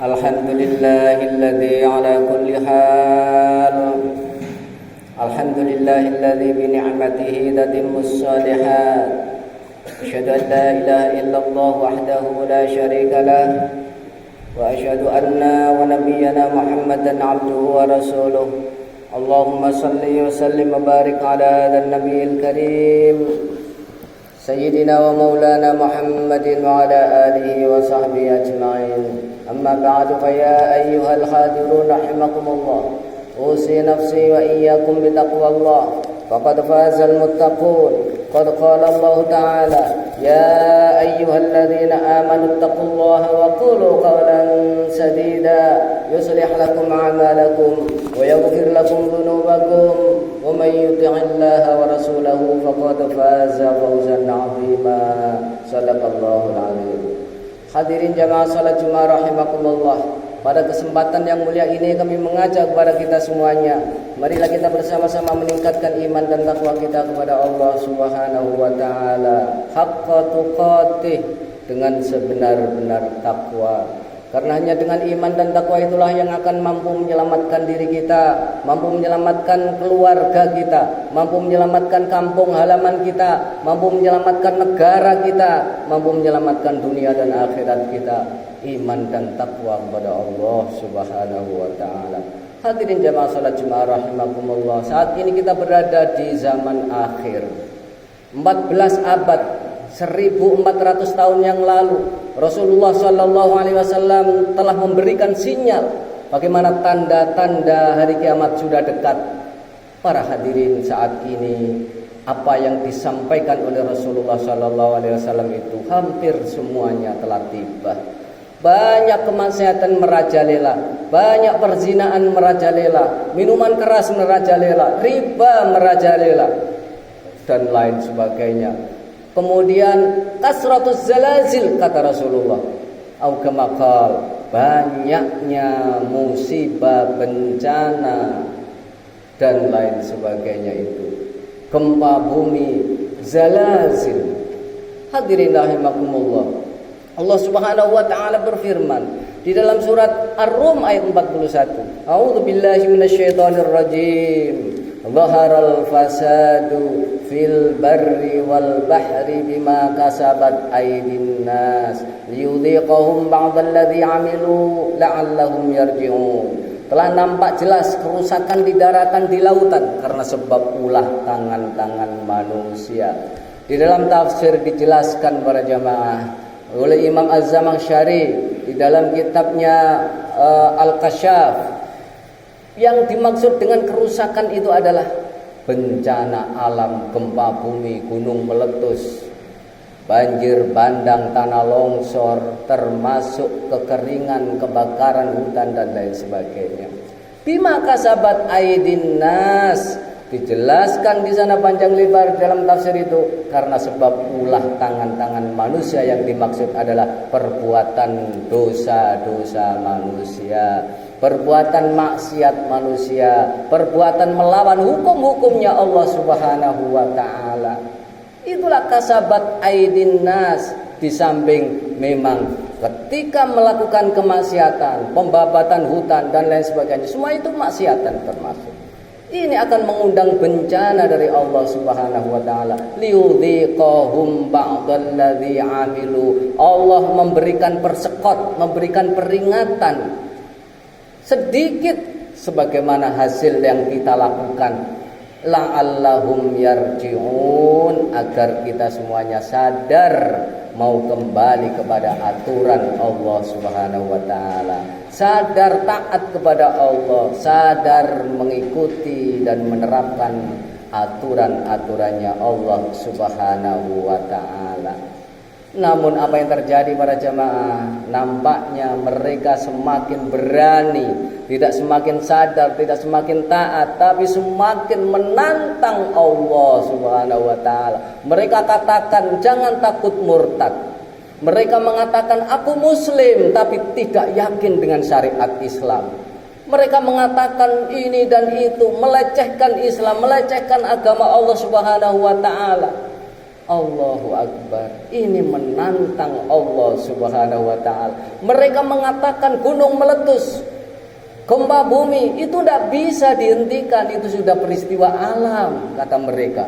Alhamdulillahilladzi ala kulli hal. Alhamdulillahilladzi bi ni'matihi tatimmus shalihat. Asyhadu an la ilaha illallah wahdahu la syarika lah. Wa asyhadu anna wa nabiyyana Muhammadan abduhu wa rasuluh. Allahumma salli wa sallim wa barik ala hadzal nabiyil karim. Sayyidina wa maulana Muhammadin wa ala alihi wa sahbihi ajma'in. Amma ba'du fa ya ayyuhal hadirun rahimakumullah. Usi nafsi wa iyyakum bi taqwallah. Faqad fazal muttaqun. Qad qala Allah Ta'ala, ya ayyuhalladzina amanu taqullaha wa qulu qawlan sadida yuslih lakum a'malakum wa yaghfir lakum dhunubakum wa man yuti'illaha wa rasulahu faqad faza fawzan 'azima. Shadaqallahul 'azim. Hadirin jamaah salat Jumat rahimakumullah. Pada kesempatan yang mulia ini kami mengajak kepada kita semuanya, marilah kita bersama-sama meningkatkan iman dan takwa kita kepada Allah Subhanahu wa taala haqqa tuqatih, dengan sebenar-benar takwa. Karena hanya dengan iman dan takwa itulah yang akan mampu menyelamatkan diri kita, mampu menyelamatkan keluarga kita, mampu menyelamatkan kampung halaman kita, mampu menyelamatkan negara kita, mampu menyelamatkan dunia dan akhirat kita. Iman dan takwa kepada Allah Subhanahu wa taala. Hadirin jamaah salat Jumat rahimakumullah. Saat ini kita berada di zaman akhir. 14 abad, 1400 tahun yang lalu, Rasulullah sallallahu alaihi wasallam telah memberikan sinyal bagaimana tanda-tanda hari kiamat sudah dekat. Para hadirin, saat ini apa yang disampaikan oleh Rasulullah sallallahu alaihi wasallam itu hampir semuanya telah tiba. Banyak kemaksiatan merajalela, banyak perzinaan merajalela, minuman keras merajalela, riba merajalela, dan lain sebagainya. Kemudian kasratuz zalazil, kata Rasulullah, au kama qala, banyaknya musibah, bencana dan lain sebagainya itu. Gempa bumi, zalazil. Hadirin rahimakumullah. Allah Subhanahu wa taala berfirman di dalam surat Ar-Rum ayat 41. A'udzu billahi minasyaitonir rajim. Dhaharal fasadu fil barri wal bahri bima kasabat aydin nas liyudhiqahum ba'dalladzi 'amilu la'allahum yarji'un. Telah nampak jelas kerusakan di daratan, di lautan karena sebab ulah tangan-tangan manusia. Di dalam tafsir dijelaskan para jamaah oleh Imam Az-Zamakhsyari di dalam kitabnya Al-Kasyaf, yang dimaksud dengan kerusakan itu adalah bencana alam, gempa bumi, gunung meletus, banjir bandang, tanah longsor, termasuk kekeringan, kebakaran hutan dan lain sebagainya. Bima kasabat aydin nas, dijelaskan di sana panjang lebar dalam tafsir itu karena sebab ulah tangan-tangan manusia. Yang dimaksud adalah perbuatan dosa-dosa manusia, perbuatan maksiat manusia, perbuatan melawan hukum-hukumnya Allah Subhanahu wa taala. Itulah kasabat aydin nas. Di samping memang ketika melakukan kemaksiatan, pembabatan hutan dan lain sebagainya, semua itu maksiatan termasuk. Ini akan mengundang bencana dari Allah Subhanahu wa taala. Liyudhiqahum ba'dalladzi 'amilu. Allah memberikan persekot, memberikan peringatan sedikit sebagaimana hasil yang kita lakukan. La'allahum yarji'un, agar kita semuanya sadar mau kembali kepada aturan Allah Subhanahu wa taala, sadar taat kepada Allah, sadar mengikuti dan menerapkan aturan-aturannya Allah Subhanahu wa taala. Namun apa yang terjadi para jamaah? Nampaknya mereka semakin berani, tidak semakin sadar, tidak semakin taat, tapi semakin menantang Allah Subhanahu wa taala. Mereka katakan jangan takut murtad. Mereka mengatakan aku muslim tapi tidak yakin dengan syariat Islam. Mereka mengatakan ini dan itu, melecehkan Islam, melecehkan agama Allah Subhanahu wa taala. Allahu Akbar. Ini menantang Allah Subhanahu wa ta'ala. Mereka mengatakan gunung meletus, gempa bumi itu tidak bisa dihentikan, itu sudah peristiwa alam, kata mereka.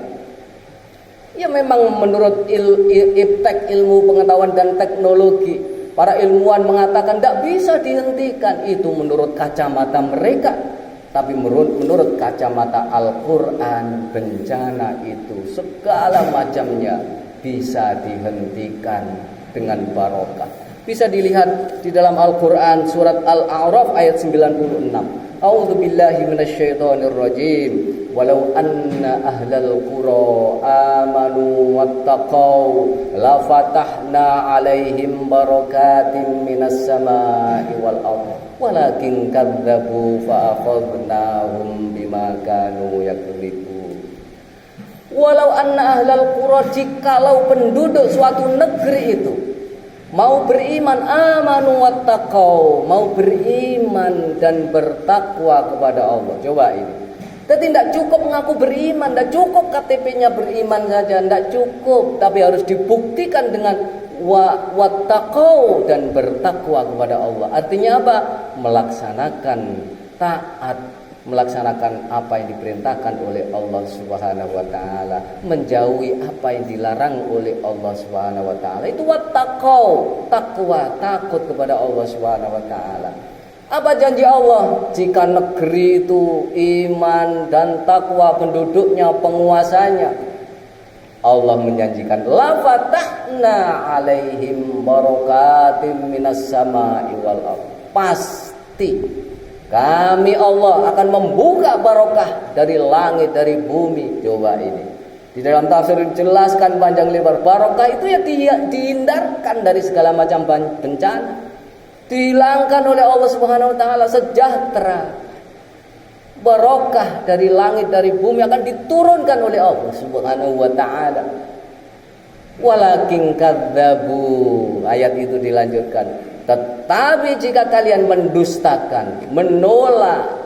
Ya memang menurut iptek ilmu pengetahuan dan teknologi, para ilmuwan mengatakan tidak bisa dihentikan. Itu menurut kacamata mereka. Tapi menurut kacamata Al-Quran, bencana itu segala macamnya bisa dihentikan dengan barokah. Bisa dilihat di dalam Al-Quran surat Al-A'raf ayat 96. A'udzu billahi minasyaitonir rajim. Walau anna ahlal qura amanu wattaqau la fatahna 'alaihim barakatim minas samaa'i wal ardh walakin kadzdzabu fa akhadnahum bima kanu yakdzibun. Walau anna ahlal qura, jikalau penduduk suatu negeri itu mau beriman, amanu wattaqau, mau beriman dan bertakwa kepada Allah. Coba ini. Jadi tidak cukup mengaku beriman, tidak cukup KTP-nya beriman saja, tidak cukup, tapi harus dibuktikan dengan wattaqau dan bertakwa kepada Allah. Artinya apa? Melaksanakan taat, melaksanakan apa yang diperintahkan oleh Allah Subhanahu wa taala, menjauhi apa yang dilarang oleh Allah Subhanahu wa taala. Itu wattaqau, takwa, takut kepada Allah Subhanahu wa taala. Apa janji Allah? Jika negeri itu iman dan takwa penduduknya, penguasanya, Allah menjanjikan la fatahna 'alaihim barakatim minas samaa'i wal ardh. Pasti kami Allah akan membuka barokah dari langit, dari bumi. Coba ini. Di dalam tafsir dijelaskan panjang lebar, barokah itu ya dihindarkan dari segala macam bencana. Dihilangkan oleh Allah Subhanahu wa taala, sejahtera. Barokah dari langit, dari bumi akan diturunkan oleh Allah Subhanahu wa taala. Walakin kadzdzabu, ayat itu dilanjutkan. Tetapi jika kalian mendustakan, menolak,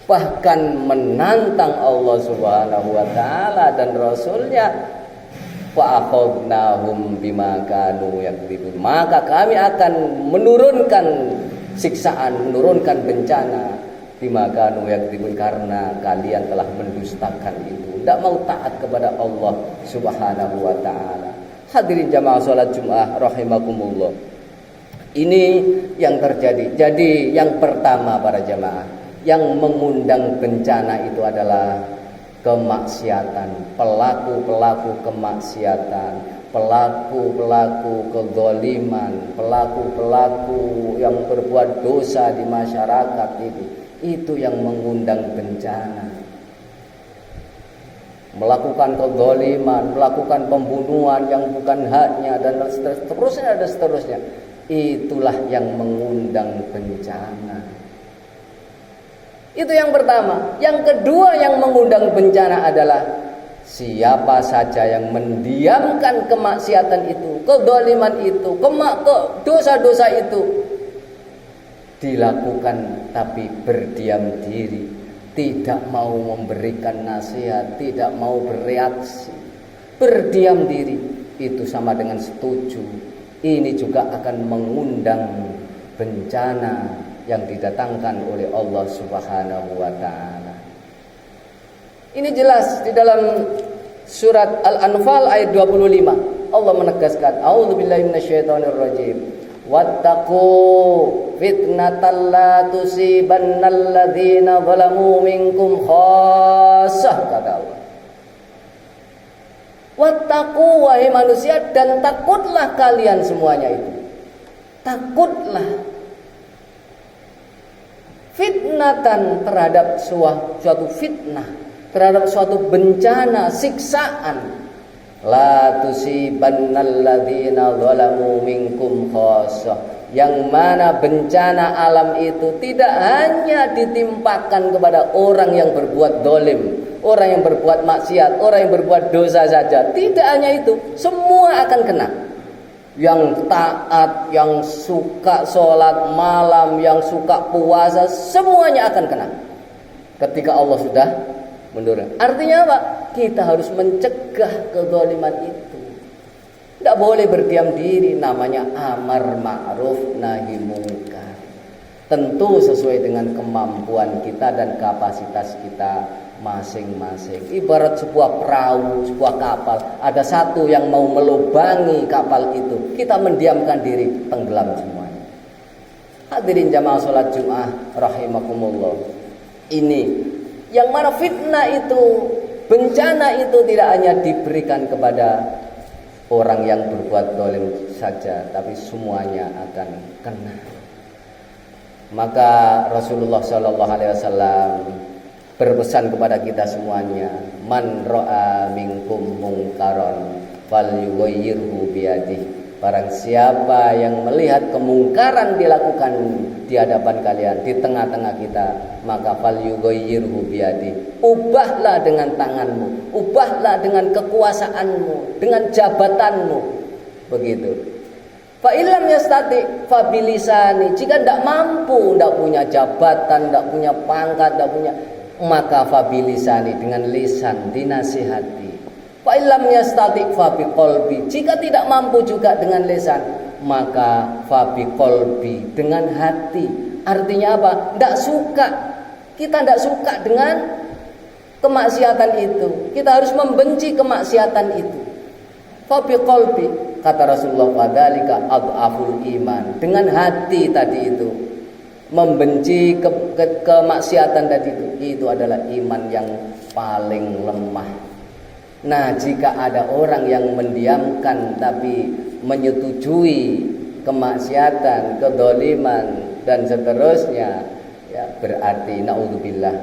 bahkan menantang Allah Subhanahu wa taala dan Rasulnya, fa akhadnahum bima kanu yakdzibun, maka kami akan menurunkan siksaan, menurunkan bencana bima kanu yakdzibun, karena kalian telah mendustakan itu, tidak mau taat kepada Allah Subhanahu wa taala. Hadirin jamaah salat Jumat rahimakumullah. Ini yang terjadi. Jadi yang pertama para jamaah, yang mengundang bencana itu adalah kemaksiatan, pelaku-pelaku kemaksiatan, pelaku-pelaku kezaliman, pelaku-pelaku yang berbuat dosa di masyarakat itu yang mengundang bencana. Melakukan kezaliman, melakukan pembunuhan yang bukan haknya, dan seterusnya. Itulah yang mengundang bencana. Itu yang pertama. Yang kedua yang mengundang bencana adalah siapa saja yang mendiamkan kemaksiatan itu, kezaliman itu, dosa-dosa itu dilakukan tapi berdiam diri, tidak mau memberikan nasihat, tidak mau bereaksi, berdiam diri, itu sama dengan setuju. Ini juga akan mengundang bencana yang didatangkan oleh Allah Subhanahu wa taala. Ini jelas di dalam surat Al-Anfal ayat 25. Allah menegaskan, a'udzubillahi minasyaitonir rajim. Wattaqu fitnatan la tusibannal ladzina zalamu minkum khassah, kata Allah. Wattaqu, wahai manusia, dan takutlah kalian semuanya itu. Takutlah fitnatan, terhadap suatu fitnah, terhadap suatu bencana, siksaan. La tusibannal ladzina zalamu minkum khassah, yang mana bencana alam itu tidak hanya ditimpakan kepada orang yang berbuat dolim, orang yang berbuat maksiat, orang yang berbuat dosa saja. Tidak hanya itu, semua akan kena. Yang taat, yang suka sholat malam, yang suka puasa, semuanya akan kena ketika Allah sudah menurun. Artinya apa? Kita harus mencegah kezaliman itu. Tidak boleh berdiam diri, namanya amar ma'ruf nahi mungkar. Tentu sesuai dengan kemampuan kita dan kapasitas kita masing-masing. Ibarat sebuah perahu, sebuah kapal, ada satu yang mau melubangi kapal itu, kita mendiamkan diri, tenggelam semuanya. Hadirin jamaah sholat Jum'ah rahimakumullah. Ini yang mana fitnah itu, bencana itu tidak hanya diberikan kepada orang yang berbuat zalim saja, tapi semuanya akan kena. Maka Rasulullah Shallallahu Alaihi Wasallam berpesan kepada kita semuanya, man ra'a minkum mungkaron falyughayyirhu biyadihi. Barang siapa yang melihat kemungkaran dilakukan di hadapan kalian, di tengah-tengah kita, maka falyughayyirhu biyadihi. Ubahlah dengan tanganmu, ubahlah dengan kekuasaanmu, dengan jabatanmu. Begitu. Fa illam yastati fa bilisani. Jika tidak mampu, tidak punya jabatan, tidak punya pangkat, tidak punya, maka fa bilisani, dengan lisan dinasihati. Fa illam yastati fa biqalbi. Jika tidak mampu juga dengan lisan, maka fa biqalbi, dengan hati. Artinya apa? Tidak suka. Kita tidak suka dengan kemaksiatan itu. Kita harus membenci kemaksiatan itu. Fa biqalbi, kata Rasulullah, fadzalika adhaful iman. Dengan hati tadi itu, membenci kemaksiatan tadi itu adalah iman yang paling lemah. Nah, jika ada orang yang mendiamkan tapi menyetujui kemaksiatan, kedzaliman dan seterusnya, ya berarti naudzubillah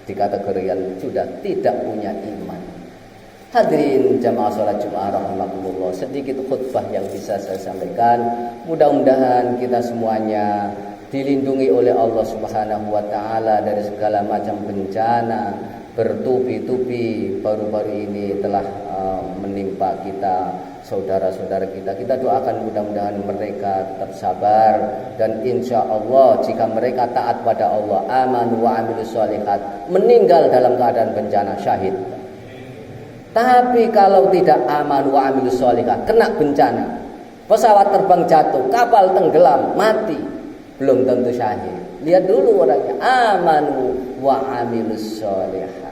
dikategorikan sudah tidak punya iman. Hadirin jamaah sholat Jumat rahimakumullah, sedikit khutbah yang bisa saya sampaikan. Mudah-mudahan kita semuanya dilindungi oleh Allah Subhanahu wa taala dari segala macam bencana. Bertubi-tubi baru-baru ini telah menimpa kita, saudara-saudara kita. Kita doakan mudah-mudahan mereka tetap sabar, dan insya Allah jika mereka taat pada Allah, aman wa amilus sholihat, meninggal dalam keadaan bencana, syahid. Tapi kalau tidak aman wa amilus sholihat, kena bencana, pesawat terbang jatuh, kapal tenggelam, mati, belum tentu syahid. Lihat dulu orangnya, amanu wa amilus sholihat.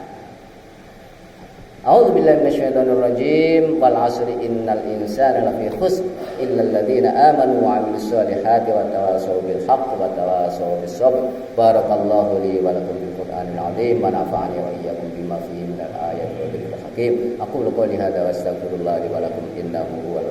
A'udzu billahi minasyaitonir rajim. Wal 'asri innal insana lafi khusr illa alladziina aamanu wa 'amilus shaalihati wa tawashaw bil haqqi wa tawashaw bis sabr. Barakallahu li wa lakum bil Qur'anil 'azim wa nafa'ani wa iyyakum bima fihi minal ayati wa dhikril hakim. Aqulu qouli hadza wa astaghfirullah li wa lakum innahu huwal